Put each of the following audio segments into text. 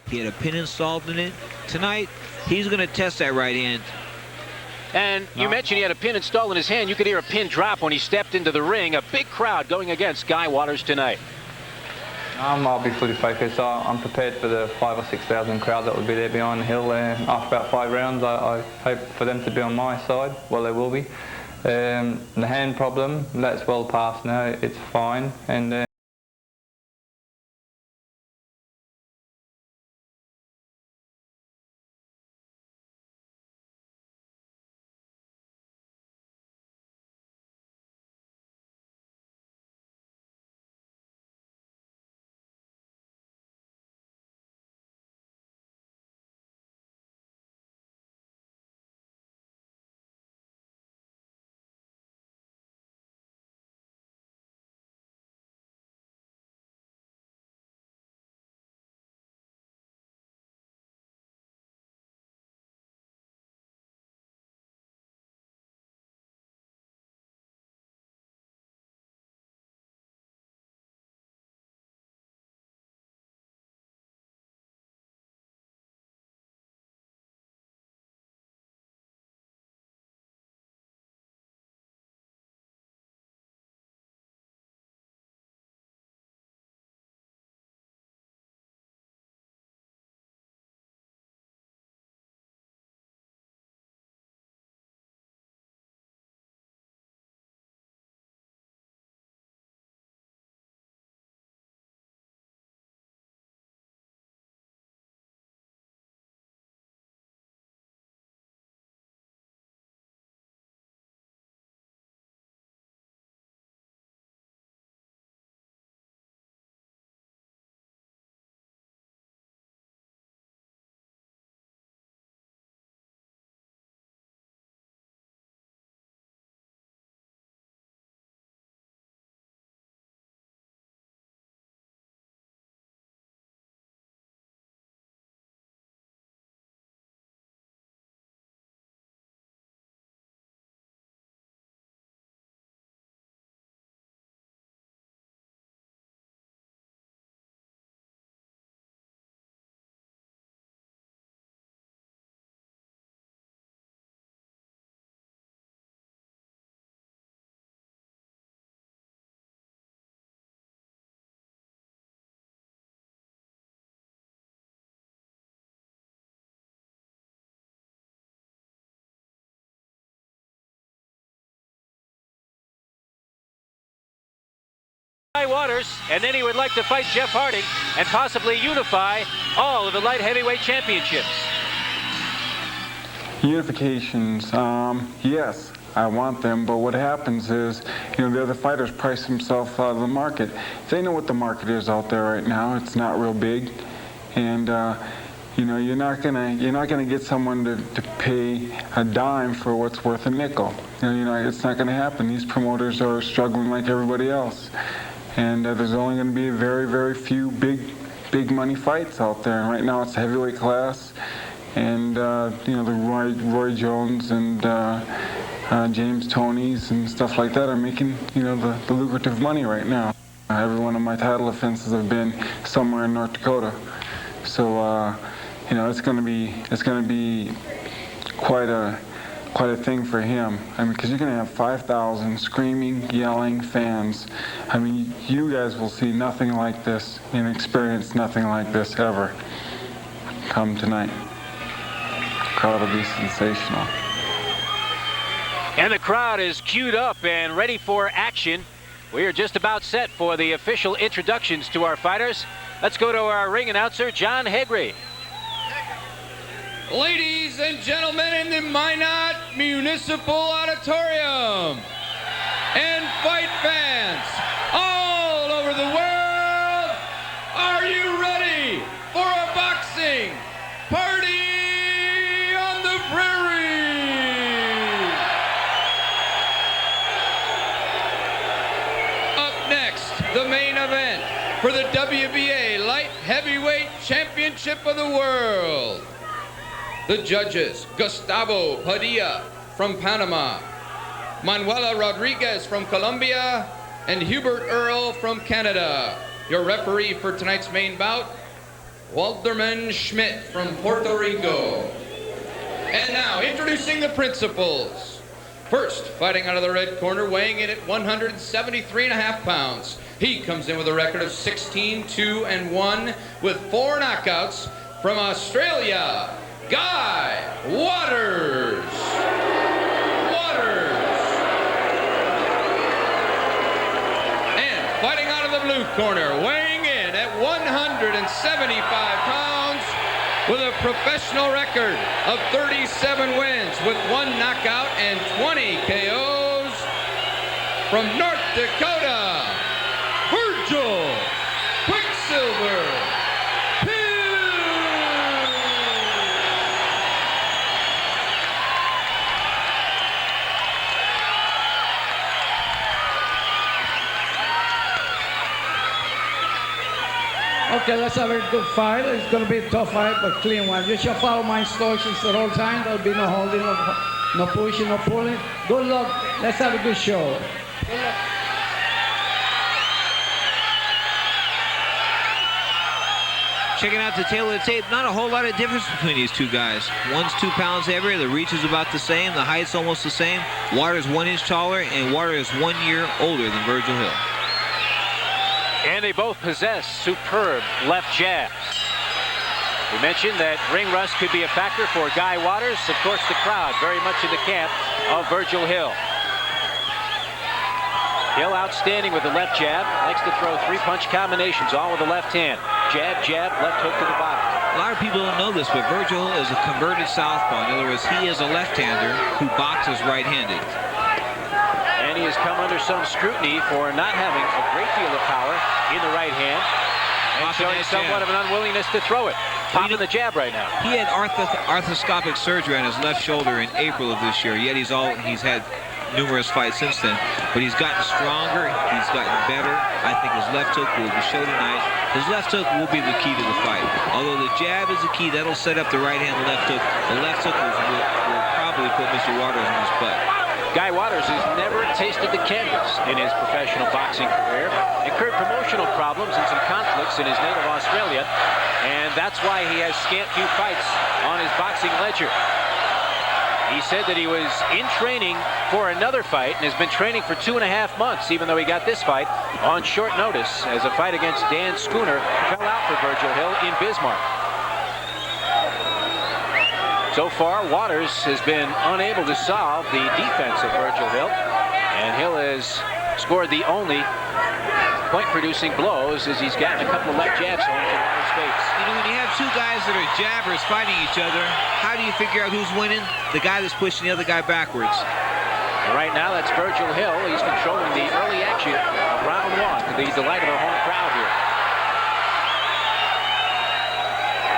He had a pin installed in it. Tonight, he's going to test that right hand. And you mentioned he had a pin installed in his hand. You could hear a pin drop when he stepped into the ring. A big crowd going against Guy Waters tonight. I'll be fully focused. I'm prepared for the 5,000 or 6,000 crowd that will be there behind the hill. After about 5 rounds, I hope for them to be on my side. Well, they will be. The hand problem, that's well past now. It's fine. And Waters, and then he would like to fight Jeff Hardy and possibly unify all of the light heavyweight championships. Unifications, yes, I want them, but what happens is, the other fighters price themselves out of the market. They know what the market is out there right now. It's not real big, and you're not gonna get someone to pay a dime for what's worth a nickel. It's not gonna happen. These promoters are struggling like everybody else. And there's only going to be very, very few big money fights out there. And right now it's the heavyweight class, and the Roy Jones and James Tonys and stuff like that are making the lucrative money right now. Every one of my title defenses have been somewhere in North Dakota, so it's going to be quite a thing for him. Because you're going to have 5,000 screaming, yelling fans. You guys will see nothing like this and experience nothing like this ever come tonight. The crowd will be sensational. And the crowd is queued up and ready for action. We are just about set for the official introductions to our fighters. Let's go to our ring announcer, John Hegre. Ladies and gentlemen in the Minot Municipal Auditorium and fight fans all over the world, are you ready for a boxing party on the prairie? Up next, the main event for the WBA Light Heavyweight Championship of the World. The judges, Gustavo Padilla from Panama, Manuela Rodriguez from Colombia, and Hubert Earl from Canada. Your referee for tonight's main bout, Walderman Schmidt from Puerto Rico. And now, introducing the principals. First, fighting out of the red corner, weighing in at 173.5 pounds. He comes in with a record of 16-2-1 with 4 knockouts from Australia, Guy Waters. And fighting out of the blue corner, weighing in at 175 pounds with a professional record of 37 wins with 1 knockout and 20 KOs from North Dakota, Virgil Quicksilver Hill. Okay, let's have a good fight. It's going to be a tough fight, but clean one. You shall follow my instructions the whole time. There'll be no holding, no pushing, no pulling. Good luck. Let's have a good show. Good luck. Checking out the tail of the tape, not a whole lot of difference between these two guys. One's 2 pounds heavier, the reach is about the same, the height's almost the same. Waters 1 inch taller, and Waters 1 year older than Virgil Hill. And they both possess superb left jabs. We mentioned that ring rust could be a factor for Guy Waters. Of course, the crowd very much in the camp of Virgil Hill. Hill outstanding with the left jab. Likes to throw 3-punch combinations, all with the left hand. Jab, jab, left hook to the body. A lot of people don't know this, but Virgil is a converted southpaw. In other words, he is a left-hander who boxes right-handed. And he has come under some scrutiny for not having a great deal of power in the right hand. And showing somewhat of an unwillingness to throw it. Popping the jab right now. He had arthroscopic surgery on his left shoulder in April of this year, yet he's had numerous fights since then, but he's gotten stronger, he's gotten better. I think his left hook will show tonight. His left hook will be the key to the fight. Although the jab is the key, that'll set up the right hand left hook. The left hook will probably put Mr. Waters in his butt. Guy Waters has never tasted the canvas in his professional boxing career. Incurred promotional problems and some conflicts in his native Australia, and that's why he has scant few fights on his boxing ledger. He said that he was in training for another fight and has been training for 2.5 months, even though he got this fight on short notice as a fight against Dan Schooner fell out for Virgil Hill in Bismarck. So far, Waters has been unable to solve the defense of Virgil Hill, and Hill has scored the only point-producing blows as he's gotten a couple of left jabs home to Waters' face. You know, when you have two guys that are jabbers fighting each other, how do you figure out who's winning? The guy that's pushing the other guy backwards. And right now, that's Virgil Hill. He's controlling the early action of round 1 to the delight of the home crowd here.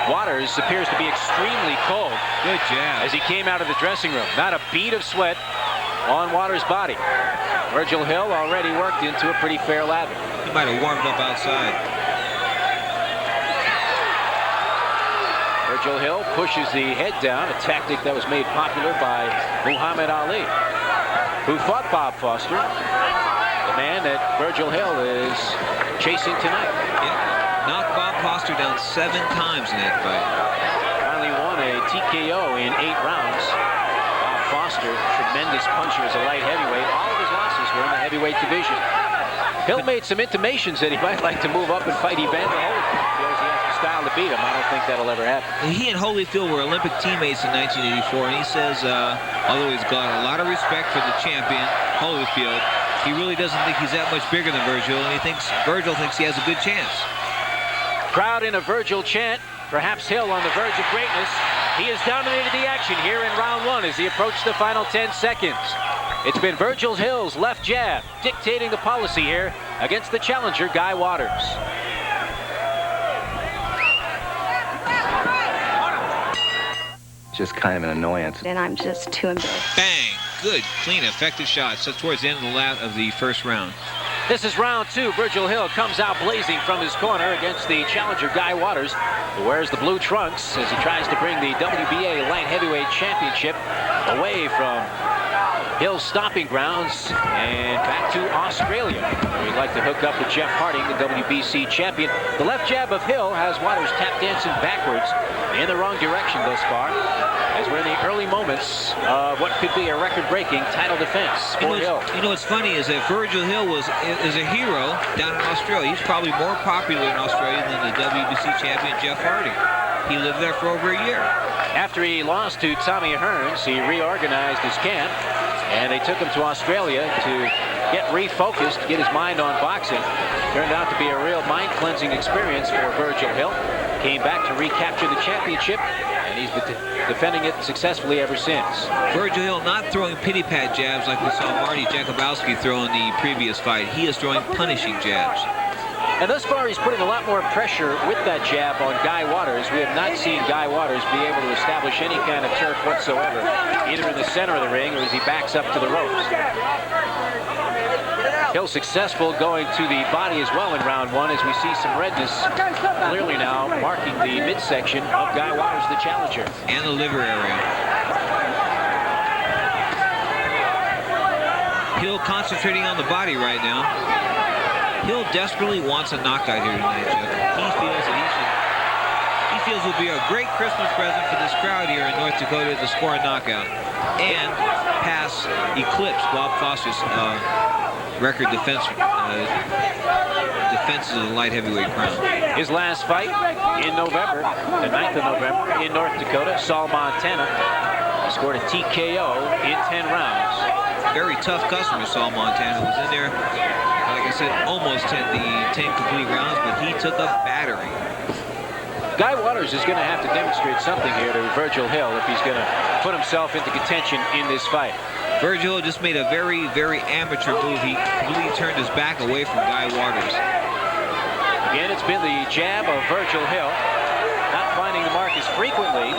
Waters appears to be extremely cold. Good jab. As he came out of the dressing room. Not a bead of sweat on Waters' body. Virgil Hill already worked into a pretty fair lather. He might have warmed up outside. Virgil Hill pushes the head down, a tactic that was made popular by Muhammad Ali, who fought Bob Foster, the man that Virgil Hill is chasing tonight. Yeah. Knocked Bob Foster down 7 times in that fight. Finally won a TKO in 8 rounds. Bob Foster, tremendous puncher as a light heavyweight. All of his losses were in the heavyweight division. Hill made some intimations that he might like to move up and fight Evander Holyfield. Feels he has the style to beat him. I don't think that'll ever happen. He and Holyfield were Olympic teammates in 1984, and he says, although he's got a lot of respect for the champion, Holyfield, he really doesn't think he's that much bigger than Virgil, and Virgil thinks he has a good chance. Crowd in a Virgil chant. Perhaps Hill on the verge of greatness. He has dominated the action here in round 1 as he approached the final 10 seconds. It's been Virgil Hill's left jab dictating the policy here against the challenger, Guy Waters. Just kind of an annoyance. And I'm just too embarrassed. Bang! Good, clean, effective shots. That's towards the end of the first round. This is round 2. Virgil Hill comes out blazing from his corner against the challenger, Guy Waters, who wears the blue trunks as he tries to bring the WBA Light Heavyweight Championship away from Hill's stomping grounds and back to Australia. We'd like to hook up with Jeff Harding, the WBC champion. The left jab of Hill has Waters tap dancing backwards in the wrong direction thus far, as we're in the early moments of what could be a record-breaking title defense for Hill. You know what's funny is that Virgil Hill is a hero down in Australia. He's probably more popular in Australia than the WBC champion Jeff Harding. He lived there for over a year. After he lost to Tommy Hearns, he reorganized his camp, and they took him to Australia to get refocused, get his mind on boxing. Turned out to be a real mind-cleansing experience for Virgil Hill. Came back to recapture the championship, and he's been defending it successfully ever since. Virgil Hill not throwing pity-pat jabs like we saw Marty Jakubowski throw in the previous fight. He is throwing punishing jabs. And thus far, he's putting a lot more pressure with that jab on Guy Waters. We have not seen Guy Waters be able to establish any kind of turf whatsoever, either in the center of the ring or as he backs up to the ropes. Hill successful going to the body as well in round one, as we see some redness clearly now marking the midsection of Guy Waters, the challenger. And the liver area. Hill concentrating on the body right now. Hill desperately wants a knockout here tonight, Jeff. He feels that he feels it will be a great Christmas present for this crowd here in North Dakota to score a knockout and eclipse Bob Foster's record defenses of the light heavyweight crown. His last fight in November, the 9th of November, in North Dakota, Saul, Montana. He scored a TKO in 10 rounds. Very tough customer, Saul Montana. Was in there, like I said, almost 10 complete rounds, but he took a battering. Guy Waters is going to have to demonstrate something here to Virgil Hill if he's going to put himself into contention in this fight. Virgil Hill just made a very, very amateur move. He completely turned his back away from Guy Waters. Again, it's been the jab of Virgil Hill, not finding the mark as frequently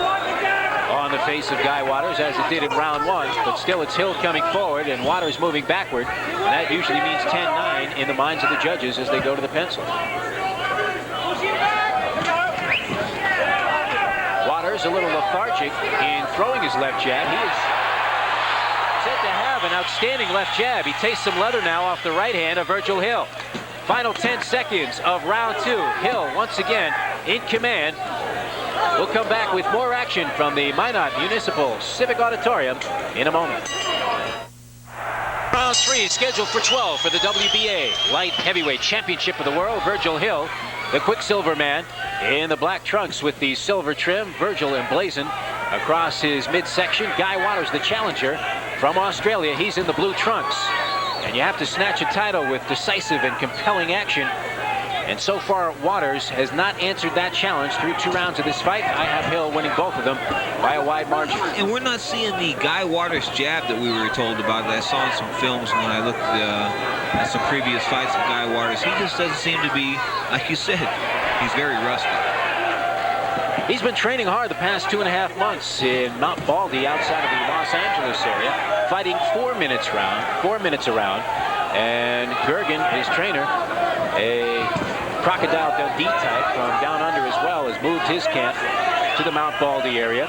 on the face of Guy Waters as it did in round one, but still it's Hill coming forward and Waters moving backward. And that usually means 10-9 in the minds of the judges as they go to the pencil. Waters a little lethargic in throwing his left jab. He is said to have an outstanding left jab. He tastes some leather now off the right hand of Virgil Hill. Final 10 seconds of round two. Hill once again in command. We'll come back with more action from the Minot Municipal Civic Auditorium in a moment. Round three is scheduled for 12 for the WBA Light Heavyweight Championship of the World. Virgil Hill, the Quicksilver man, in the black trunks with the silver trim. Virgil emblazoned across his midsection. Guy Waters, the challenger from Australia. He's in the blue trunks. And you have to snatch a title with decisive and compelling action. And so far, Waters has not answered that challenge through 2 rounds of this fight. I have Hill winning both of them by a wide margin. And we're not seeing the Guy Waters jab that we were told about that I saw in some films when I looked at some previous fights of Guy Waters. He just doesn't seem to be, like you said, he's very rusty. He's been training hard the past 2.5 months in Mount Baldy outside of the Los Angeles area, fighting 4 minutes a round. And Gergen, his trainer, a Crocodile Dundee type from down under as well, has moved his camp to the Mount Baldy area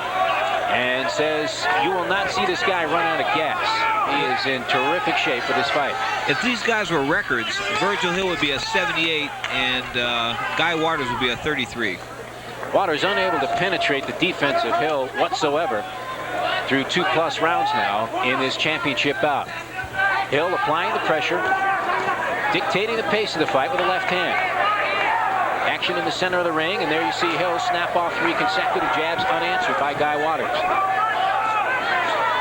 and says you will not see this guy run out of gas. He is in terrific shape for this fight. If these guys were records, Virgil Hill would be a 78 and Guy Waters would be a 33. Waters unable to penetrate the defense of Hill whatsoever through 2+ rounds now in this championship bout. Hill applying the pressure, dictating the pace of the fight with the left hand. Action in the center of the ring, and there you see Hill snap off 3 consecutive jabs unanswered by Guy Waters.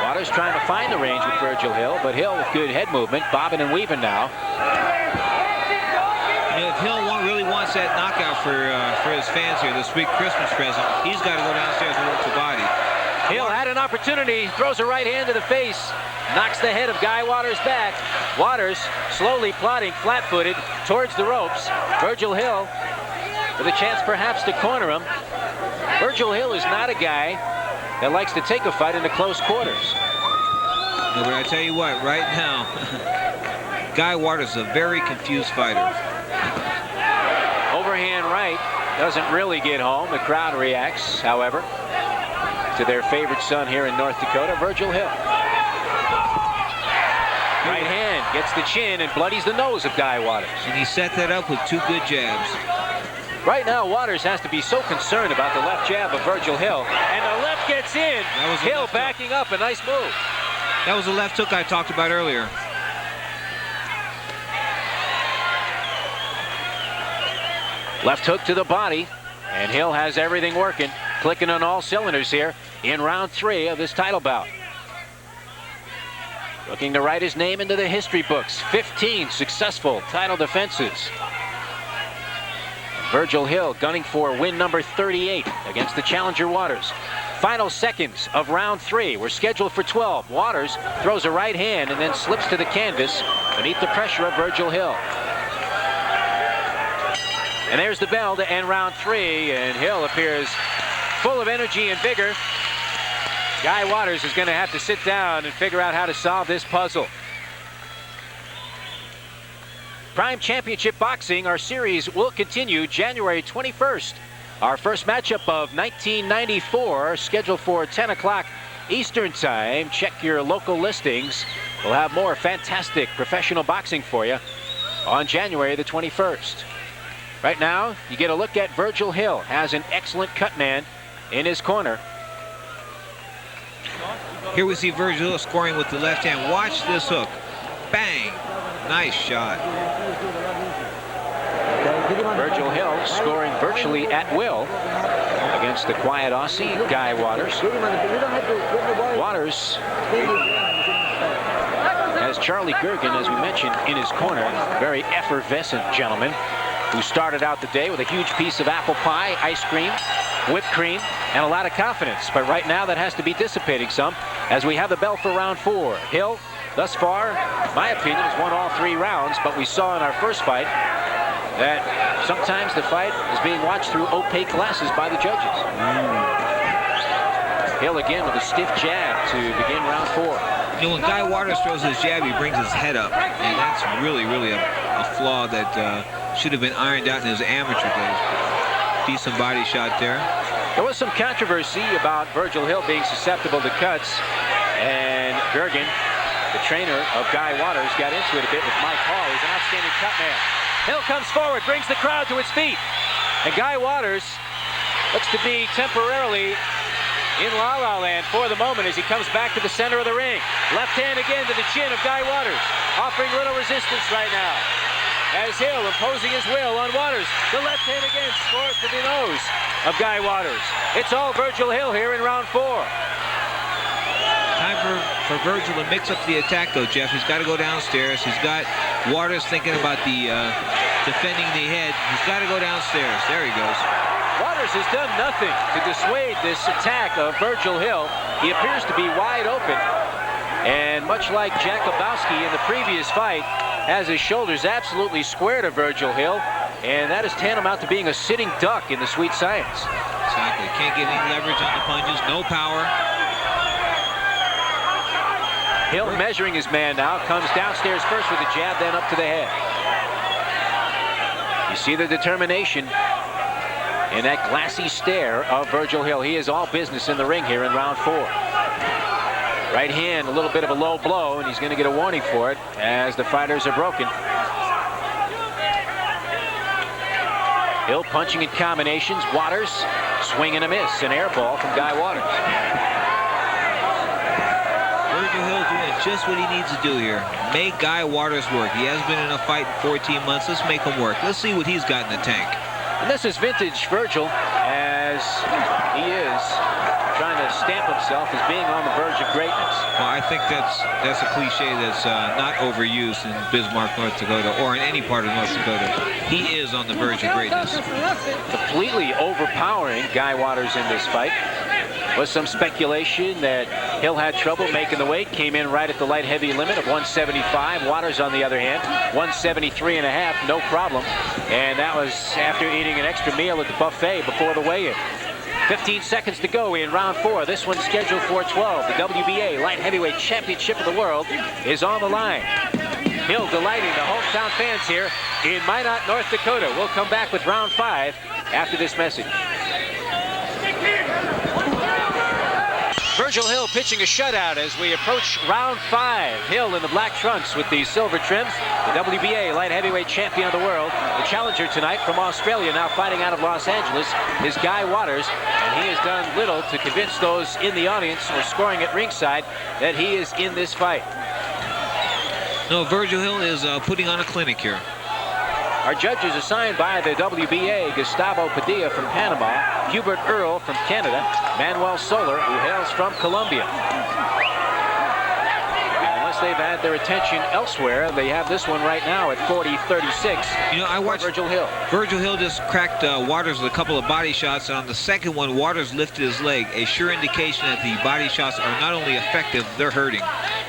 Waters trying to find the range with Virgil Hill, but Hill with good head movement, bobbing and weaving now. You know, if Hill really wants that knockout for his fans here, this big Christmas present, he's got to go downstairs and work the body. Hill had an opportunity, throws a right hand to the face, knocks the head of Guy Waters back. Waters slowly plodding flat-footed towards the ropes. Virgil Hill with a chance perhaps to corner him. Virgil Hill is not a guy that likes to take a fight into close quarters. No, but I tell you what, right now, Guy Waters is a very confused fighter. Overhand right doesn't really get home. The crowd reacts, however, to their favorite son here in North Dakota, Virgil Hill. Right hand gets the chin and bloodies the nose of Guy Waters. And he set that up with 2 good jabs. Right now, Waters has to be so concerned about the left jab of Virgil Hill. And the left gets in. Hill backing up. A nice move. That was the left hook I talked about earlier. Left hook to the body. And Hill has everything working. Clicking on all cylinders here in round 3 of this title bout. Looking to write his name into the history books. 15 successful title defenses. Virgil Hill gunning for win number 38 against the challenger Waters. Final seconds of round 3. We're scheduled for 12. Waters throws a right hand and then slips to the canvas beneath the pressure of Virgil Hill. And there's the bell to end round 3, and Hill appears full of energy and vigor. Guy Waters is going to have to sit down and figure out how to solve this puzzle. Prime Championship Boxing, our series will continue January 21st. Our first matchup of 1994, scheduled for 10 o'clock Eastern Time. Check your local listings. We'll have more fantastic professional boxing for you on January the 21st. Right now, you get a look at Virgil Hill. Has an excellent cut man in his corner. Here we see Virgil Hill scoring with the left hand. Watch this hook. Bang. Nice shot. Virgil Hill scoring virtually at will against the quiet Aussie, Guy Waters. Waters has Charlie Gergen, as we mentioned, in his corner. Very effervescent gentleman who started out the day with a huge piece of apple pie, ice cream, whipped cream, and a lot of confidence. But right now that has to be dissipating some as we have the bell for round 4. Hill, thus far, my opinion, has won all 3 rounds, but we saw in our first fight that sometimes the fight is being watched through opaque glasses by the judges. Hill again with a stiff jab to begin round 4. You know, when Guy Waters throws his jab, he brings his head up, and that's really a flaw that should have been ironed out in his amateur days. Decent body shot there. There was some controversy about Virgil Hill being susceptible to cuts, and Gergen, the trainer of Guy Waters, got into it a bit with Mike Hall. He's an outstanding cut man. Hill comes forward, brings the crowd to its feet, and Guy Waters looks to be temporarily in La-La land for the moment as he comes back to the center of the ring. Left hand again to the chin of Guy Waters, offering little resistance right now. As Hill imposing his will on Waters. The left hand again scores to the nose of Guy Waters. It's all Virgil Hill here in round 4. Time for Virgil to mix up the attack, though, Jeff. He's got to go downstairs. He's got Waters thinking about the defending the head. He's got to go downstairs. There he goes. Waters has done nothing to dissuade this attack of Virgil Hill. He appears to be wide open. And much like Jakubowski in the previous fight, has his shoulders absolutely square to Virgil Hill. And that is tantamount to being a sitting duck in the sweet science. Exactly. Can't get any leverage on the punches. No power. Hill measuring his man now. Comes downstairs first with a jab, then up to the head. You see the determination in that glassy stare of Virgil Hill. He is all business in the ring here in round 4. Right hand, a little bit of a low blow, and he's going to get a warning for it as the fighters are broken. Hill punching in combinations. Waters swing and a miss. An air ball from Guy Waters. Virgil Hill doing just what he needs to do here. Make Guy Waters work. He has been in a fight in 14 months. Let's make him work. Let's see what he's got in the tank. And this is vintage Virgil, as he is trying to stamp himself as being on the verge of greatness. Well, I think that's a cliche that's not overused in Bismarck, North Dakota, or in any part of North Dakota. He is on the verge of greatness. Completely overpowering Guy Waters in this fight. Was some speculation that Hill had trouble making the weight. Came in right at the light heavy limit of 175. Waters, on the other hand, 173.5, no problem. And that was after eating an extra meal at the buffet before the weigh-in. 15 seconds to go in round 4. This one's scheduled for 12. The WBA Light Heavyweight Championship of the World is on the line. Hill delighting the hometown fans here in Minot, North Dakota. We'll come back with round 5 after this message. Virgil Hill pitching a shutout as we approach round 5. Hill in the black trunks with the silver trims. The WBA light heavyweight champion of the world. The challenger tonight from Australia, now fighting out of Los Angeles, is Guy Waters. And he has done little to convince those in the audience or scoring at ringside that he is in this fight. No, Virgil Hill is putting on a clinic here. Our judges assigned by the WBA, Gustavo Padilla from Panama, Hubert Earl from Canada, Manuel Soler, who hails from Colombia. Unless they've had their attention elsewhere, they have this one right now at 40-36. You know, I watched Virgil Hill. Virgil Hill just cracked Waters with a couple of body shots, and on the second one, Waters lifted his leg, a sure indication that the body shots are not only effective, they're hurting.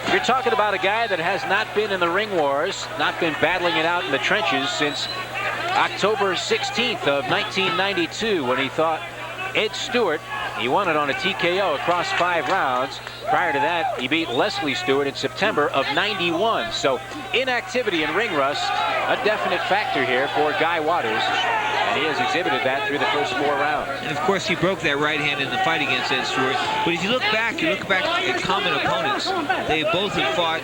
You're talking about a guy that has not been in the ring wars, not been battling it out in the trenches since October 16th of 1992, when he thought Ed Stewart, he won it on a TKO across 5 rounds. Prior to that, he beat Leslie Stewart in September of 91. So inactivity and ring rust, a definite factor here for Guy Waters. And he has exhibited that through the first 4 rounds. And of course, he broke that right hand in the fight against Ed Stewart. But if you look back at common opponents, they both have fought,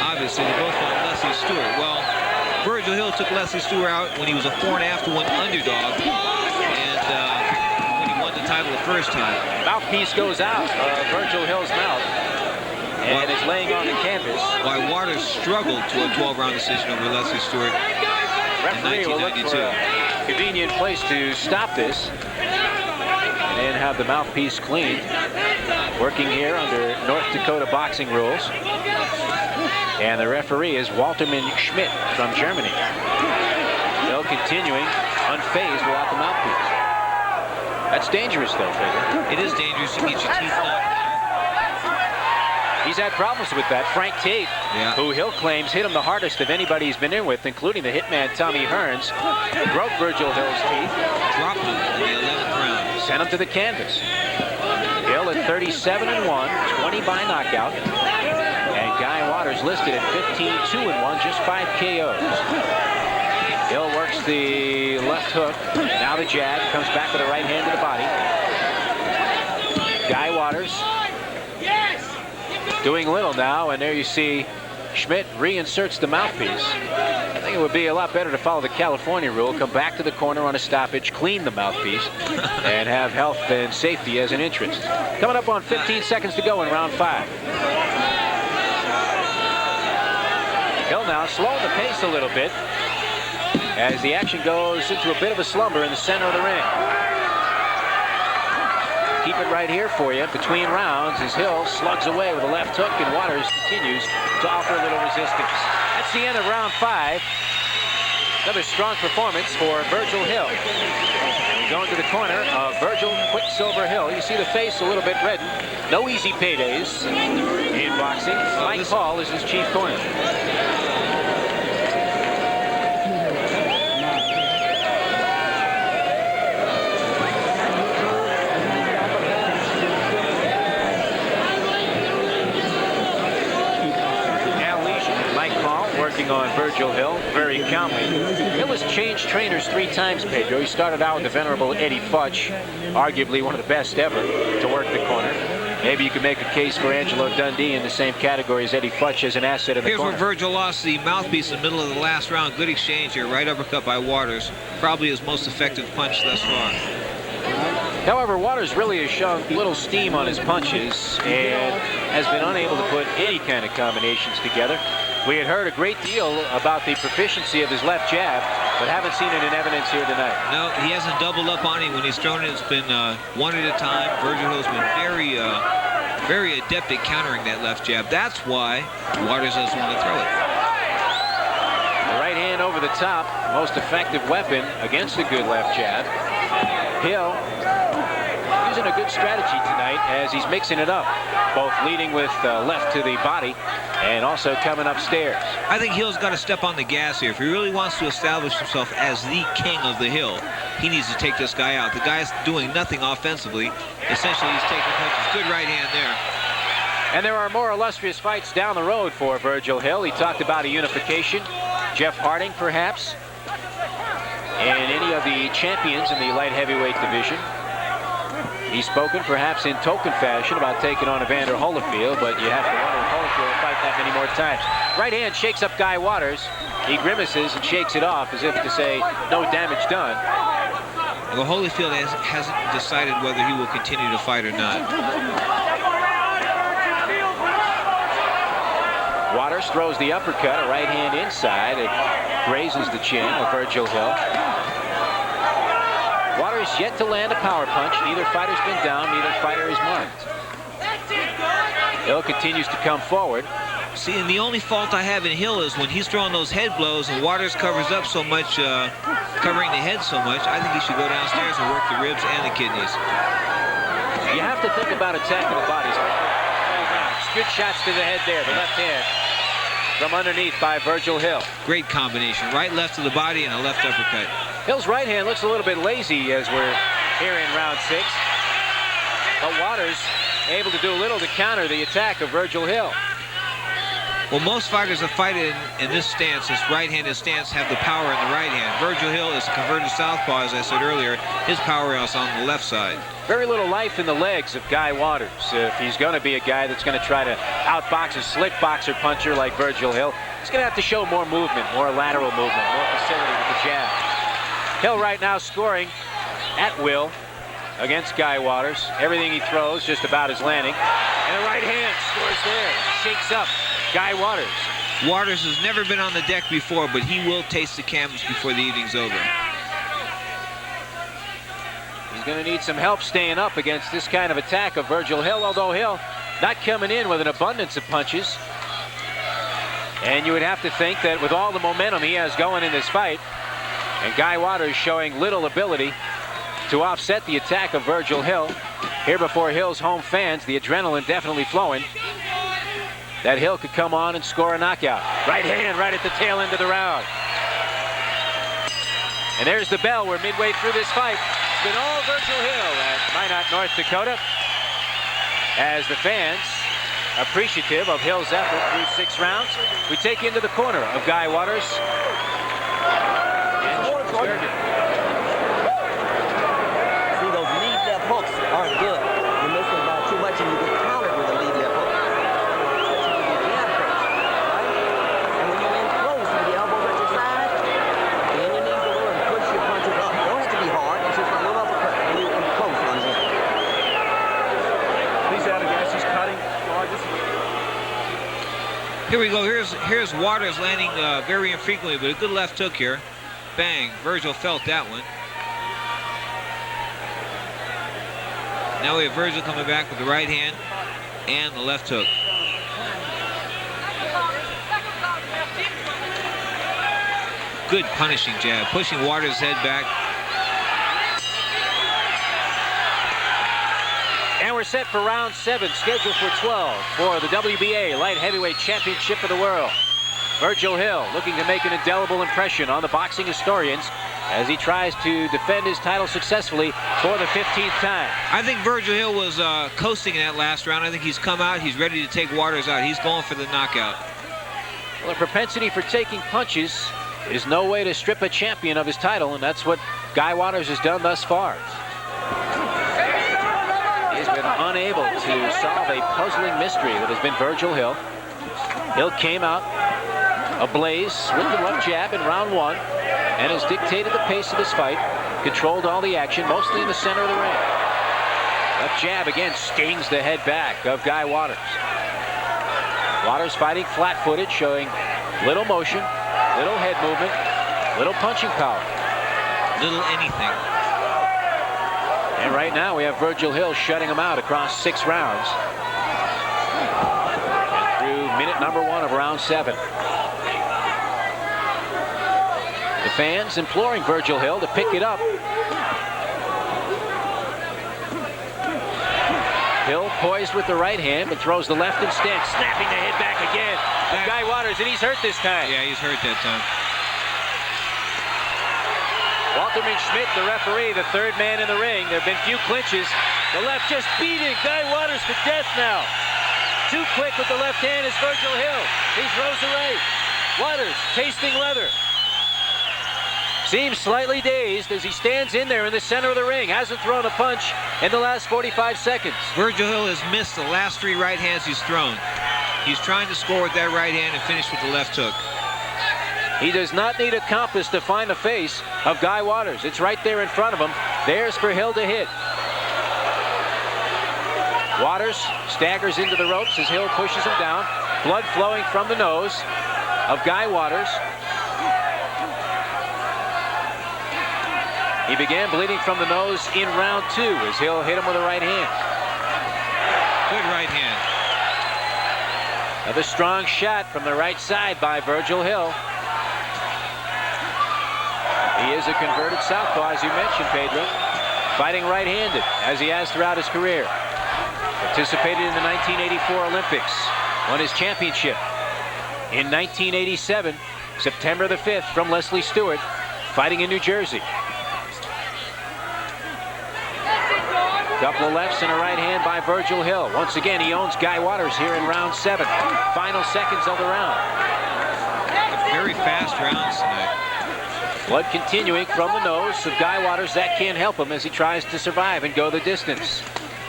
obviously, they both fought Leslie Stewart. Well, Virgil Hill took Leslie Stewart out when he was a 4.5-to-1 underdog. And when he won the title the first time. Mouthpiece goes out of Virgil Hill's mouth and is laying on the canvas. While Waters struggled to a 12-round decision over Leslie Stewart in Referee will look 1992. for a convenient place to stop this and have the mouthpiece cleaned. Working here under North Dakota boxing rules. And the referee is Walterman Schmidt from Germany. Hill continuing unfazed without the mouthpiece. That's dangerous, though, Figure. It is dangerous to get your teeth knocked. He's had problems with that. Frank Tate, who Hill claims hit him the hardest of anybody he's been in with, including the hitman Tommy Hearns, broke Virgil Hill's teeth. Dropped him in the 11th round. Sent him to the canvas. Hill at 37-1, 20 by knockout. And Guy Waters listed at 15-2-1, just 5 KOs. Hill works the left hook. Now the jab. Comes back with a right hand to the body. Guy Waters doing little now, and there you see Schmidt reinserts the mouthpiece. I think it would be a lot better to follow the California rule, come back to the corner on a stoppage, clean the mouthpiece, and have health and safety as an interest. Coming up on 15 seconds to go in round 5. Hill now slowing the pace a little bit as the action goes into a bit of a slumber in the center of the ring. Keep it right here for you between rounds as Hill slugs away with a left hook and Waters continues to offer a little resistance. That's the end of round 5. Another strong performance for Virgil Hill. Going to the corner of Virgil Quicksilver Hill. You see the face a little bit reddened. No easy paydays in boxing. Mike Paul is his chief corner. On Virgil Hill very calmly. Hill has changed trainers 3 times, Pedro. He started out with the venerable Eddie Futch, arguably one of the best ever to work the corner. Maybe you could make a case for Angelo Dundee in the same category as Eddie Futch as an asset in the corner. Here's where Virgil lost the mouthpiece in the middle of the last round. Good exchange here. Right uppercut by Waters. Probably his most effective punch thus far. However, Waters really has shown little steam on his punches and has been unable to put any kind of combinations together. We had heard a great deal about the proficiency of his left jab, but haven't seen it in evidence here tonight. No, he hasn't doubled up on him. When he's thrown it, it's been one at a time. Virgil Hill's been very adept at countering that left jab. That's why Waters doesn't want to throw it. The right hand over the top, most effective weapon against a good left jab. Hill using a good strategy tonight as he's mixing it up, both leading with left to the body and also coming upstairs. I think Hill's got to step on the gas here. If he really wants to establish himself as the king of the hill, he needs to take this guy out. The guy's doing nothing offensively. Essentially, he's taking punches. Good right hand there. And there are more illustrious fights down the road for Virgil Hill. He talked about a unification. Jeff Harding, perhaps, and any of the champions in the light heavyweight division. He's spoken perhaps in token fashion about taking on Evander Holyfield, but you have to wonder if Holyfield will fight that many more times. Right hand shakes up Guy Waters. He grimaces and shakes it off as if to say, no damage done. Well, Holyfield hasn't decided whether he will continue to fight or not. Waters throws the uppercut, a right hand inside. It grazes the chin of Virgil Hill. Waters yet to land a power punch. Neither fighter's been down, neither fighter is marked. Hill continues to come forward. See, and the only fault I have in Hill is when he's throwing those head blows and Waters covers up so much, covering the head so much, I think he should go downstairs and work the ribs and the kidneys. You have to think about attacking the bodies. Good shots to the head there, the left hand from underneath by Virgil Hill. Great combination, right, left to the body and a left uppercut. Hill's right hand looks a little bit lazy as we're here in round 6. But Waters able to do a little to counter the attack of Virgil Hill. Well, most fighters that fight in this stance, this right-handed stance, have the power in the right hand. Virgil Hill is a converted southpaw, as I said earlier. His power is on the left side. Very little life in the legs of Guy Waters. If he's going to be a guy that's going to try to outbox a slick boxer puncher like Virgil Hill, he's going to have to show more movement, more lateral movement, more facility with the jab. Hill right now scoring at will against Guy Waters. Everything he throws just about is landing. And a right hand scores there. Shakes up Guy Waters. Waters has never been on the deck before, but he will taste the canvas before the evening's over. He's going to need some help staying up against this kind of attack of Virgil Hill, although Hill not coming in with an abundance of punches. And you would have to think that with all the momentum he has going in this fight, and Guy Waters showing little ability to offset the attack of Virgil Hill, here before Hill's home fans, the adrenaline definitely flowing, that Hill could come on and score a knockout. Right hand right at the tail end of the round. And there's the bell. We're midway through this fight. It's been all Virgil Hill at Minot, North Dakota, as the fans appreciative of Hill's effort through 6 rounds. We take you into the corner of Guy Waters. See, those lead left hooks aren't good. You're missing about too much and you get countered with a lead left hook. Especially with your jab first, right? And when you're in close with your elbows at your side, bend your knees a little and push your punches up. It don't have to be hard. It's just a little uppercut when you're in close on him. He's out of gas. He's cutting. Here we go. Here's Waters landing very infrequently, but a good left hook here. Bang. Virgil felt that one. Now we have Virgil coming back with the right hand and the left hook. Good punishing jab, pushing Waters' head back. And we're set for round 7, scheduled for 12 for the WBA Light Heavyweight Championship of the World. Virgil Hill looking to make an indelible impression on the boxing historians as he tries to defend his title successfully for the 15th time. I think Virgil Hill was coasting in that last round. I think he's come out. He's ready to take Waters out. He's going for the knockout. Well, a propensity for taking punches is no way to strip a champion of his title, and that's what Guy Waters has done thus far. He's been unable to solve a puzzling mystery that has been Virgil Hill. Hill came out ablaze with the left jab in round 1 and has dictated the pace of this fight, controlled all the action, mostly in the center of the ring. Left jab again stings the head back of Guy Waters. Waters fighting flat-footed, showing little motion, little head movement, little punching power. Little anything. And right now we have Virgil Hill shutting him out across 6 rounds. And through minute number 1 of round 7. The fans imploring Virgil Hill to pick it up. Hill poised with the right hand, but throws the left instead, snapping the head back again. Guy Waters, and he's hurt this time. Yeah, he's hurt that time. Walterman Schmidt, the referee, the 3rd man in the ring. There have been few clinches. The left just beating Guy Waters to death now. Too quick with the left hand is Virgil Hill. He throws the right. Waters tasting leather. seems slightly dazed as he stands in there in the center of the ring. Hasn't thrown a punch in the last 45 seconds. Virgil Hill has missed the last 3 right hands he's thrown. He's trying to score with that right hand and finish with the left hook. He does not need a compass to find the face of Guy Waters. It's right there in front of him. There's for Hill to hit. Waters staggers into the ropes as Hill pushes him down. Blood flowing from the nose of Guy Waters. He began bleeding from the nose in round 2 as Hill hit him with a right hand. Good right hand. Another strong shot from the right side by Virgil Hill. He is a converted southpaw, as you mentioned, Pedro. Fighting right-handed, as he has throughout his career. Participated in the 1984 Olympics. Won his championship in 1987, September the 5th, from Leslie Stewart, fighting in New Jersey. Couple of lefts and a right hand by Virgil Hill. Once again, he owns Guy Waters here in round 7. Final seconds of the round. Very fast rounds tonight. Blood continuing from the nose of Guy Waters. That can't help him as he tries to survive and go the distance.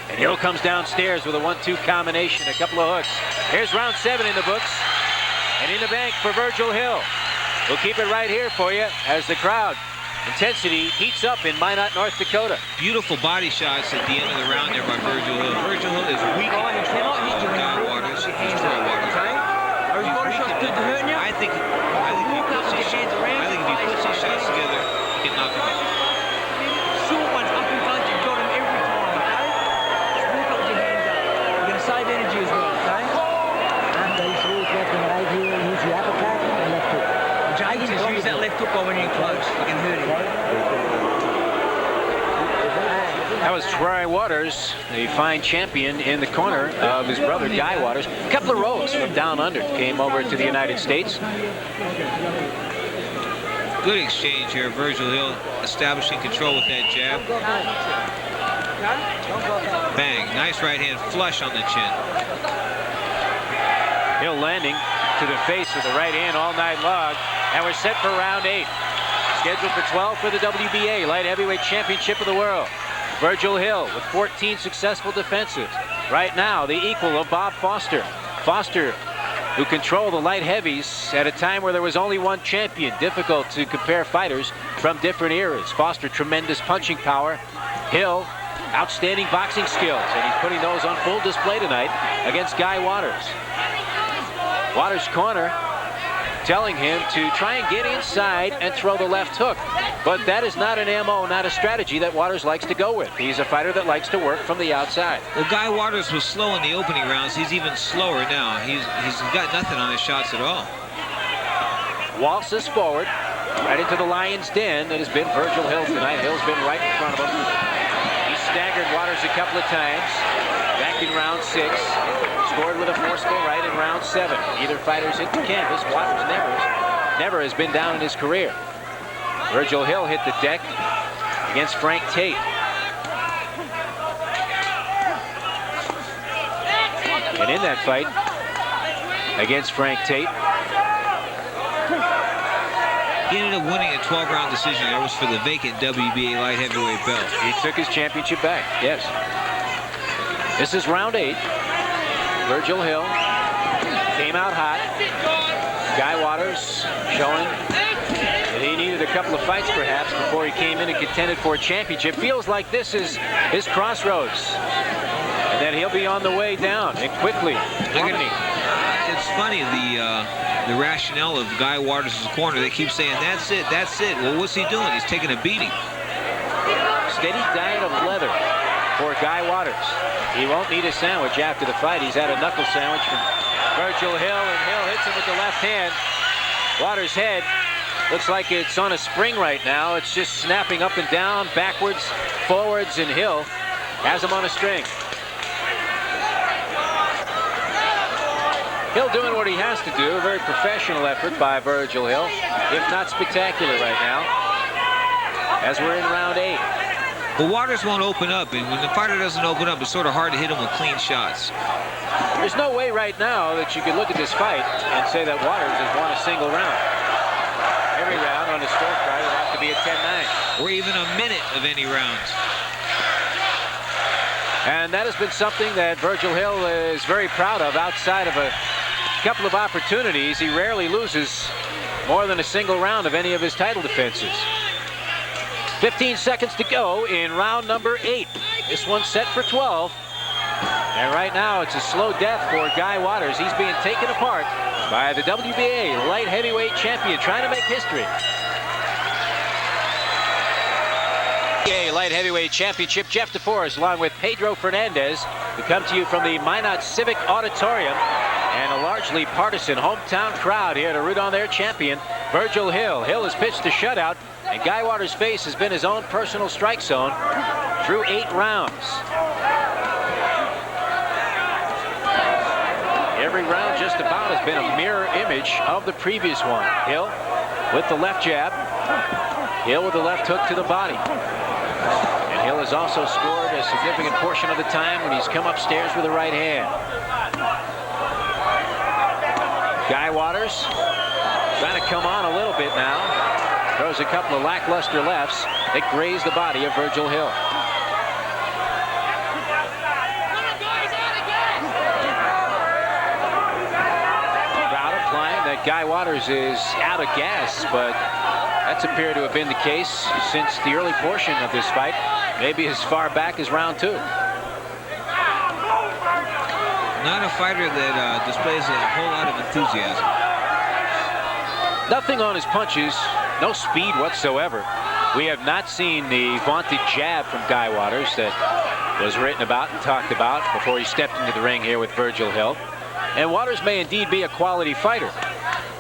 And Hill comes downstairs with a 1-2 combination, a couple of hooks. Here's round 7 in the books. And in the bank for Virgil Hill. We'll keep it right here for you as the crowd intensity heats up in Minot, North Dakota. Beautiful body shots at the end of the round there by Virgil Hill. Virgil Hill is weak in control of Guy Waters. He's Troy Waters. I think if he puts these shots together, he can knock him out. Short ones up in front, you've got him every time, okay? Just walk up with your hands up. You're going to save energy as well, okay? After he's always left right here, use the uppercut and left hook. Jake says use that left hook when you're close. You can hurt him. That was Troy Waters, the fine champion in the corner of his brother Guy Waters. A couple of rogues from down under came over to the United States. Good exchange here. Virgil Hill establishing control with that jab. Bang. Nice right hand flush on the chin. Hill landing to the face with the right hand all night long. And we're set for round 8. Scheduled for 12 for the WBA Light Heavyweight Championship of the World. Virgil Hill with 14 successful defenses. Right now, the equal of Bob Foster. Foster, who controlled the light heavies at a time where there was only one champion. Difficult to compare fighters from different eras. Foster, tremendous punching power. Hill, outstanding boxing skills. And he's putting those on full display tonight against Guy Waters. Waters' corner telling him to try and get inside and throw the left hook. But that is not an MO, not a strategy that Waters likes to go with. He's a fighter that likes to work from the outside. Well, Guy Waters was slow in the opening rounds. He's even slower now. He's got nothing on his shots at all. Waltzes forward, right into the lion's den that has been Virgil Hill tonight. Hill's been right in front of him. He staggered Waters a couple of times. Back in round 6. Scored with a forceful right in round 7. Either fighter's hit the canvas. Waters never has been down in his career. Virgil Hill hit the deck against Frank Tate. And in that fight against Frank Tate, he ended up winning a 12-round decision. That was for the vacant WBA light heavyweight belt. He took his championship back, yes. This is round 8. Virgil Hill came out hot. Guy Waters showing that he needed a couple of fights perhaps before he came in and contended for a championship. Feels like this is his crossroads. And that he'll be on the way down and quickly. It's funny, the rationale of Guy Waters' corner. They keep saying, that's it, that's it. Well, what's he doing? He's taking a beating. Steady diet of leather for Guy Waters. He won't need a sandwich after the fight. He's had a knuckle sandwich from Virgil Hill, and Hill hits him with the left hand. Waters' head looks like it's on a spring right now. It's just snapping up and down, backwards, forwards, and Hill has him on a string. Hill doing what he has to do. A very professional effort by Virgil Hill, if not spectacular right now, as we're in round 8. But Waters won't open up, and when the fighter doesn't open up, it's sort of hard to hit him with clean shots. There's no way right now that you could look at this fight and say that Waters has won a single round. Every round on the scorecard will have to be a 10-9. Or even a minute of any rounds. And that has been something that Virgil Hill is very proud of. Outside of a couple of opportunities, he rarely loses more than a single round of any of his title defenses. 15 seconds to go in round number 8. This one's set for 12. And right now it's a slow death for Guy Waters. He's being taken apart by the WBA light heavyweight champion, trying to make history. Light heavyweight championship, Jeff DeForest along with Pedro Fernandez. We come to you from the Minot Civic Auditorium, and a largely partisan hometown crowd here to root on their champion, Virgil Hill. Hill has pitched a shutout, and Guy Waters' face has been his own personal strike zone through 8 rounds. Every round just about has been a mirror image of the previous one. Hill with the left jab, Hill with the left hook to the body. And Hill has also scored a significant portion of the time when he's come upstairs with the right hand. Guy Waters trying to come on a little bit now. Throws a couple of lackluster lefts that graze the body of Virgil Hill. Crowd implying that Guy Waters is out of gas, but that's appeared to have been the case since the early portion of this fight, maybe as far back as round 2. Not a fighter that displays a whole lot of enthusiasm. Nothing on his punches, no speed whatsoever. We have not seen the vaunted jab from Guy Waters that was written about and talked about before he stepped into the ring here with Virgil Hill. And Waters may indeed be a quality fighter,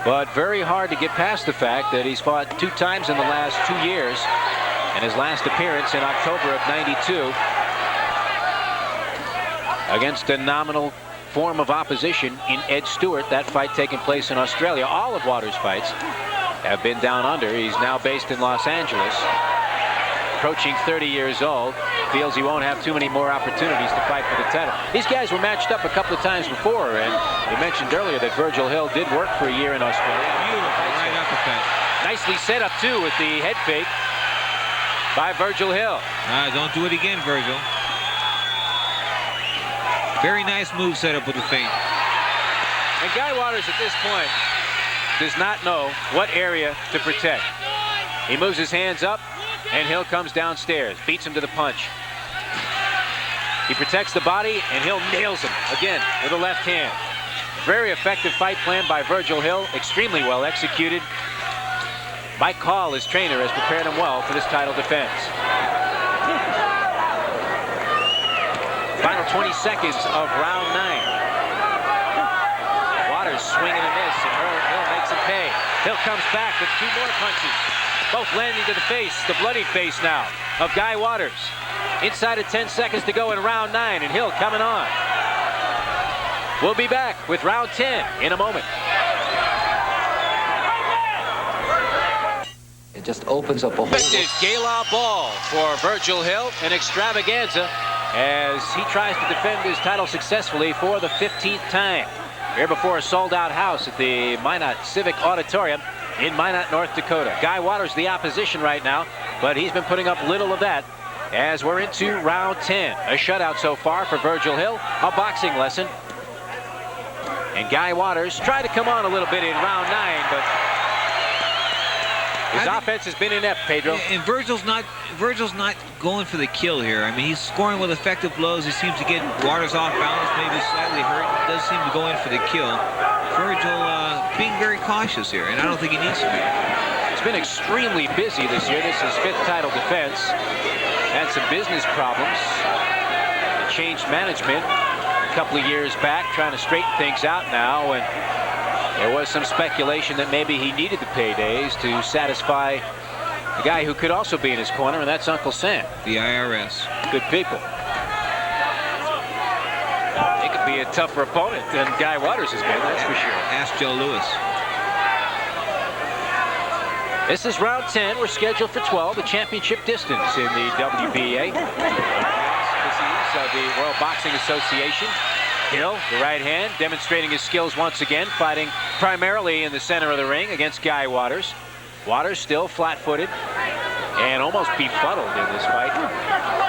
but very hard to get past the fact that he's fought 2 times in the last 2 years, and his last appearance in October of '92 against a nominal form of opposition in Ed Stewart, that fight taking place in Australia. All of Waters' fights have been down under. He's now based in Los Angeles, approaching 30 years old, feels he won't have too many more opportunities to fight for the title. These guys were matched up a couple of times before, and we mentioned earlier that Virgil Hill did work for a year in Australia. Beautiful right uppercut. Nicely set up too with the head fake by Virgil Hill. Don't do it again, Virgil. Very nice move set up with the feint. And Guy Waters at this point does not know what area to protect. He moves his hands up, and Hill comes downstairs, beats him to the punch. He protects the body, and Hill nails him again with the left hand. Very effective fight plan by Virgil Hill, extremely well executed. Mike Hall, his trainer, has prepared him well for this title defense. Final 20 seconds of round 9. Waters swinging a miss, and Hill makes him pay. Hill comes back with 2 more punches, both landing to the face, the bloody face now of Guy Waters. Inside of 10 seconds to go in round 9, and Hill coming on. We'll be back with round 10 in a moment. It just opens up a whole... Gala ball for Virgil Hill, an extravaganza as he tries to defend his title successfully for the 15th time. Here before a sold-out house at the Minot Civic Auditorium in Minot, North Dakota. Guy Waters the opposition right now, but he's been putting up little of that as we're into round 10. A shutout so far for Virgil Hill, a boxing lesson. And Guy Waters tried to come on a little bit in round 9, but his offense has been inept, Pedro. And Virgil's not going for the kill here. I mean, he's scoring with effective blows. He seems to get Waters off balance, maybe slightly hurt. He does seem to go in for the kill. Virgil being very cautious here, and I don't think he needs to be. He's been extremely busy this year. This is his 5th title defense. Had some business problems. He changed management a couple of years back, trying to straighten things out now, and there was some speculation that maybe he needed the paydays to satisfy the guy who could also be in his corner, and that's Uncle Sam. The IRS. Good people. He could be a tougher opponent than Guy Waters has been, that's for sure. Ask Joe Louis. This is round 10. We're scheduled for 12, the championship distance in the WBA. Of the World Boxing Association. Hill, the right hand, demonstrating his skills once again, fighting primarily in the center of the ring against Guy Waters. Waters still flat-footed and almost befuddled in this fight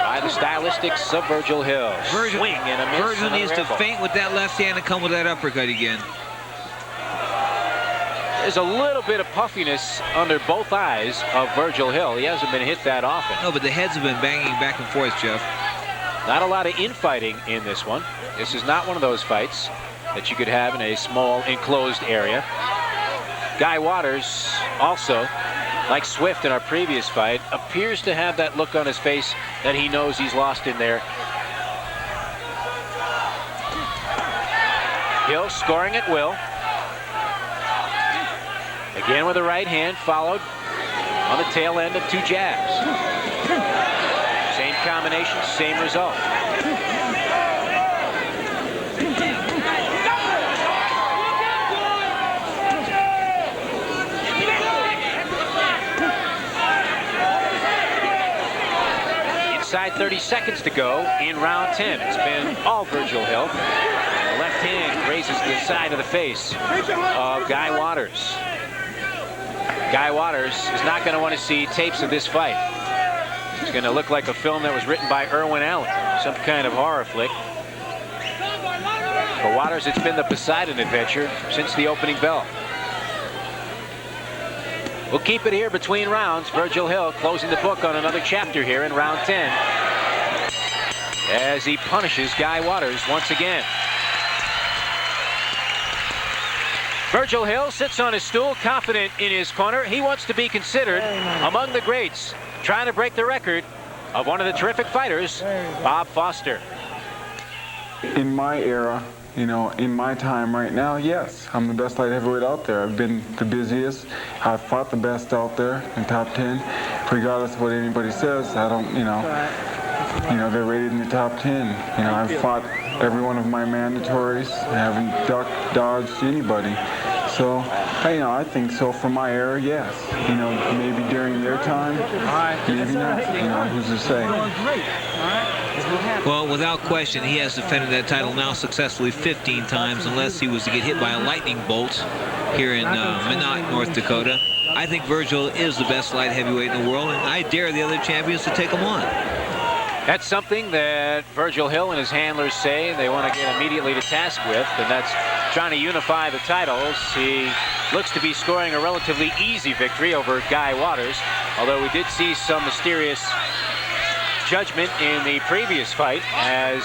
by the stylistics of Virgil Hill. Swing and a miss. Virgil needs to feint with that left hand and come with that uppercut again. There's a little bit of puffiness under both eyes of Virgil Hill. He hasn't been hit that often. No, but the heads have been banging back and forth, Jeff. Not a lot of infighting in this one. This is not one of those fights that you could have in a small enclosed area. Guy Waters also, like Swift in our previous fight, appears to have that look on his face that he knows he's lost in there. Hill scoring at will. Again with a right hand, followed on the tail end of 2 jabs. Same combination, same result. Inside 30 seconds to go in round 10. It's been all Virgil Hill. The left hand raises the side of the face of Guy Waters. Guy Waters is not going to want to see tapes of this fight. It's going to look like a film that was written by Irwin Allen, some kind of horror flick. For Waters, it's been the Poseidon adventure since the opening bell. We'll keep it here between rounds. Virgil Hill closing the book on another chapter here in round 10 as he punishes Guy Waters once again. Virgil Hill sits on his stool, confident in his corner. He wants to be considered among the greats, trying to break the record of one of the terrific fighters, Bob Foster. In my era, you know, in my time right now, yes, I'm the best light heavyweight out there. I've been the busiest. I've fought the best out there in top 10. Regardless of what anybody says, I don't, you know, they're rated in the top 10. You know, I've fought every one of my mandatories. I haven't ducked, dodged anybody. So, you know, I think so for my era, yes. You know, maybe during their time, maybe not. You know, who's to say? Well, without question, he has defended that title now successfully 15 times, unless he was to get hit by a lightning bolt here in Minot, North Dakota. I think Virgil is the best light heavyweight in the world, and I dare the other champions to take him on. That's something that Virgil Hill and his handlers say they want to get immediately to task with, and that's trying to unify the titles. He looks to be scoring a relatively easy victory over Guy Waters, although we did see some mysterious judgment in the previous fight, as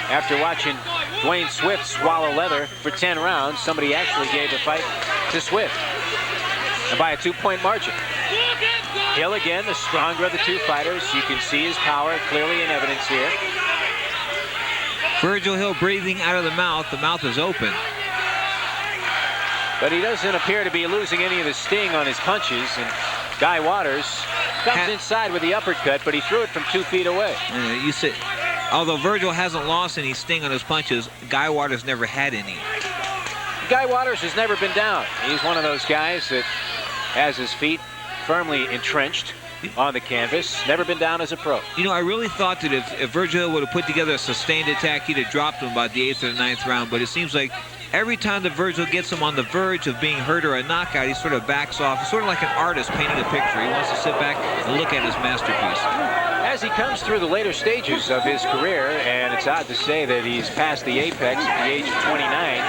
after watching Dwayne Swift swallow leather for 10 rounds, somebody actually gave the fight to Swift, and by a 2-point margin. Hill again, the stronger of the two fighters. You can see his power clearly in evidence here. Virgil Hill breathing out of the mouth. The mouth is open. But he doesn't appear to be losing any of the sting on his punches. And Guy Waters comes inside with the uppercut, but he threw it from 2 feet away. You see, although Virgil hasn't lost any sting on his punches, Guy Waters never had any. Guy Waters has never been down. He's one of those guys that has his feet firmly entrenched on the canvas, never been down as a pro. You know, I really thought that if Virgil Hill would have put together a sustained attack, he'd have dropped him about the 8th or 9th round, but it seems like every time that Virgil gets him on the verge of being hurt or a knockout, he sort of backs off. He's sort of like an artist painting a picture. He wants to sit back and look at his masterpiece. As he comes through the later stages of his career, and it's odd to say that he's past the apex at the age of 29,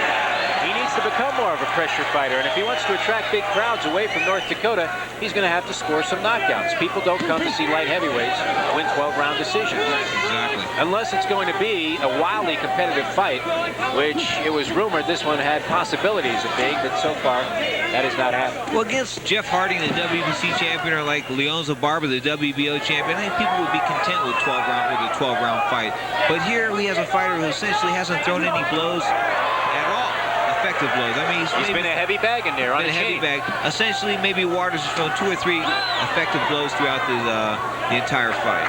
he needs to become more of a pressure fighter, and if he wants to attract big crowds away from North Dakota, he's going to have to score some knockouts. People don't come to see light heavyweights win 12-round decisions. Exactly. Unless it's going to be a wildly competitive fight, which it was rumored this one had possibilities of being, but so far that has not happened. Well, against Jeff Harding, the WBC champion, or like Leonzo Barber, the WBO champion, I think people would be content with a 12-round fight. But here he has a fighter who essentially hasn't thrown any blows at all. Effective blows. I mean, he's been a heavy bag in there on his heavy bag. Essentially, maybe Waters has thrown 2 or 3 effective blows throughout the entire fight.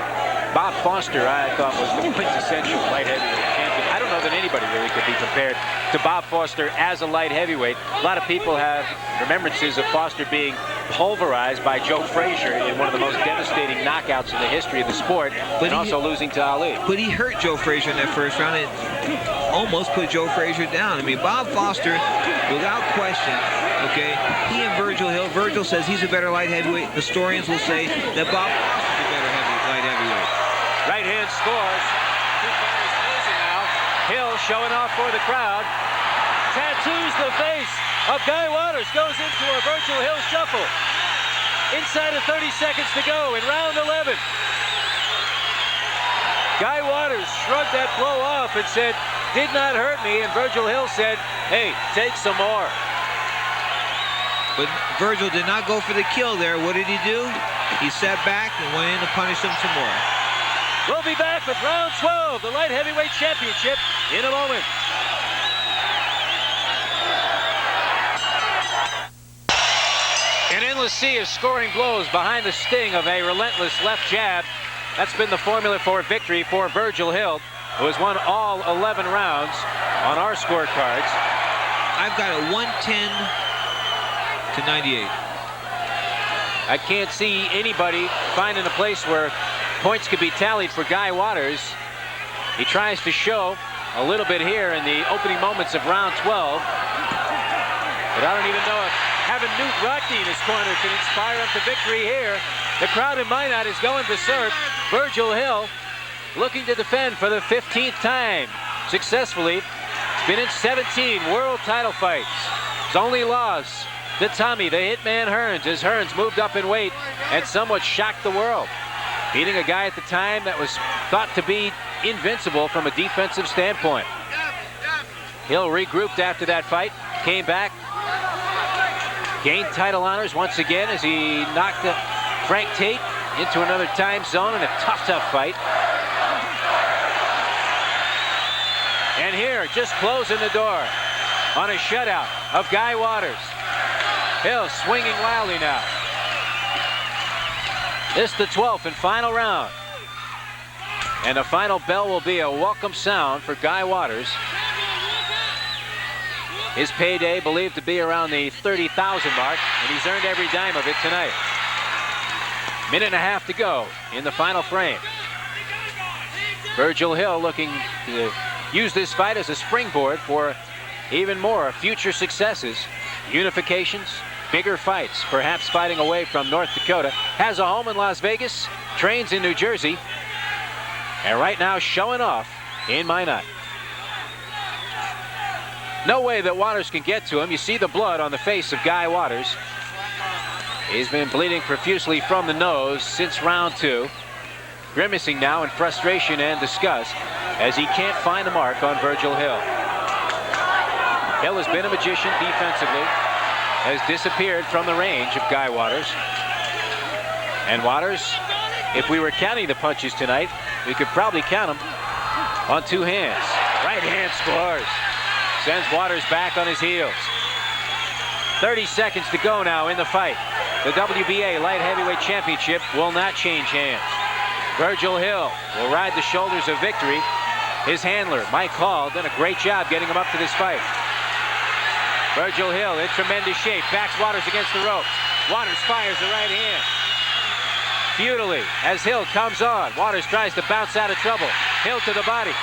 Bob Foster, I thought, was the quintessential light heavyweight champion. I don't know that anybody really could be compared to Bob Foster as a light heavyweight. A lot of people have remembrances of Foster being pulverized by Joe Frazier in one of the most devastating knockouts in the history of the sport, but also losing to Ali. But he hurt Joe Frazier in that first round and almost put Joe Frazier down. I mean, Bob Foster, without question, okay, he and Virgil Hill. Virgil says he's a better light heavyweight. Historians will say that Bob Foster's a better light heavyweight. Right hand scores. Two fighters closing now. Hill showing off for the crowd. Tattoos the face of Guy Waters. Goes into a Virgil Hill shuffle. Inside of 30 seconds to go in round 11. Guy Waters shrugged that blow off and said, "Did not hurt me," and Virgil Hill said, "Hey, take some more." But Virgil did not go for the kill there. What did he do? He sat back and went in to punish him some more. We'll be back with round 12, the light heavyweight championship, in a moment. An endless sea of scoring blows behind the sting of a relentless left jab. That's been the formula for victory for Virgil Hill, who has won all 11 rounds on our scorecards. I've got a 110 to 98. I can't see anybody finding a place where points could be tallied for Guy Waters. He tries to show a little bit here in the opening moments of round 12. But I don't even know if having Newt Rockney in his corner can inspire him to victory here. The crowd in Minot is going berserk. Virgil Hill looking to defend for the 15th time successfully. He's been in 17 world title fights. His only loss to Tommy the Hitman Hearns, as Hearns moved up in weight and somewhat shocked the world, beating a guy at the time that was thought to be invincible from a defensive standpoint. Hill regrouped after that fight, came back, gained title honors once again as he knocked Frank Tate into another time zone in a tough fight. And here, just closing the door on a shutout of Guy Waters. Hill swinging wildly now. This the 12th and final round. And the final bell will be a welcome sound for Guy Waters. His payday believed to be around the 30,000 mark, and he's earned every dime of it tonight. Minute and a half to go in the final frame. Virgil Hill looking to use this fight as a springboard for even more future successes, unifications, bigger fights, perhaps fighting away from North Dakota. Has a home in Las Vegas, trains in New Jersey, and right now showing off in Minot. No way that Waters can get to him. You see the blood on the face of Guy Waters. He's been bleeding profusely from the nose since round 2. Grimacing now in frustration and disgust as he can't find the mark on Virgil Hill. Hill has been a magician defensively, has disappeared from the range of Guy Waters. And Waters, if we were counting the punches tonight, we could probably count them on 2 hands. Right hand scores. Sends Waters back on his heels. 30 seconds to go now in the fight. The WBA Light Heavyweight Championship will not change hands. Virgil Hill will ride the shoulders of victory. His handler, Mike Hall, done a great job getting him up to this fight. Virgil Hill in tremendous shape, backs Waters against the ropes. Waters fires the right hand. Futilely, as Hill comes on, Waters tries to bounce out of trouble. Hill to the body.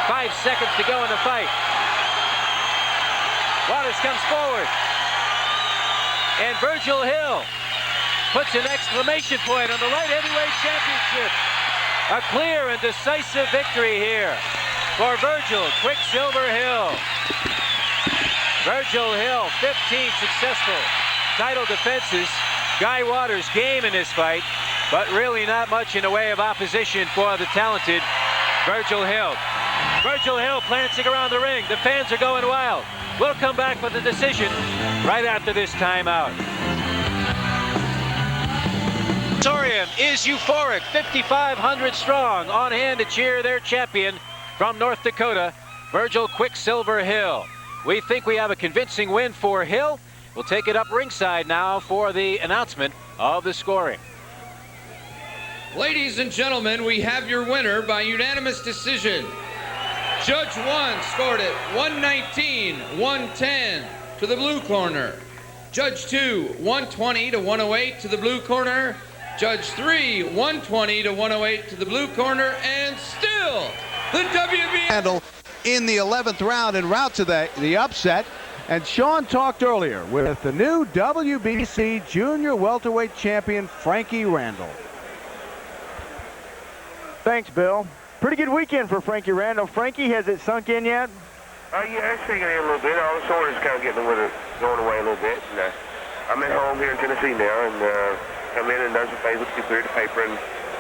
5 seconds to go in the fight. Waters comes forward. And Virgil Hill puts an exclamation point on the light heavyweight championship. A clear and decisive victory here for Virgil Quicksilver Hill. Virgil Hill, 15 successful title defenses. Guy Waters game in this fight, but really not much in the way of opposition for the talented Virgil Hill. Virgil Hill prancing around the ring. The fans are going wild. We'll come back with a decision right after this timeout. Torian is euphoric, 5,500 strong, on hand to cheer their champion from North Dakota, Virgil Quicksilver Hill. We think we have a convincing win for Hill. We'll take it up ringside now for the announcement of the scoring. Ladies and gentlemen, we have your winner by unanimous decision. Judge 1 scored it 119-110 to the blue corner. Judge 2, 120 to 108 to the blue corner. Judge 3, 120 to 108 to the blue corner. And still, the WBA handle in the 11th round en route to the upset. And Sean talked earlier with the new WBC Junior Welterweight Champion, Frankie Randall. Thanks, Bill. Pretty good weekend for Frankie Randall. Frankie, has it sunk in yet? Yeah, it's sinking in a little bit. All the soreness kind of getting going away a little bit. And, I'm at home here in Tennessee now, and come in and done some things with the computer, the paper, and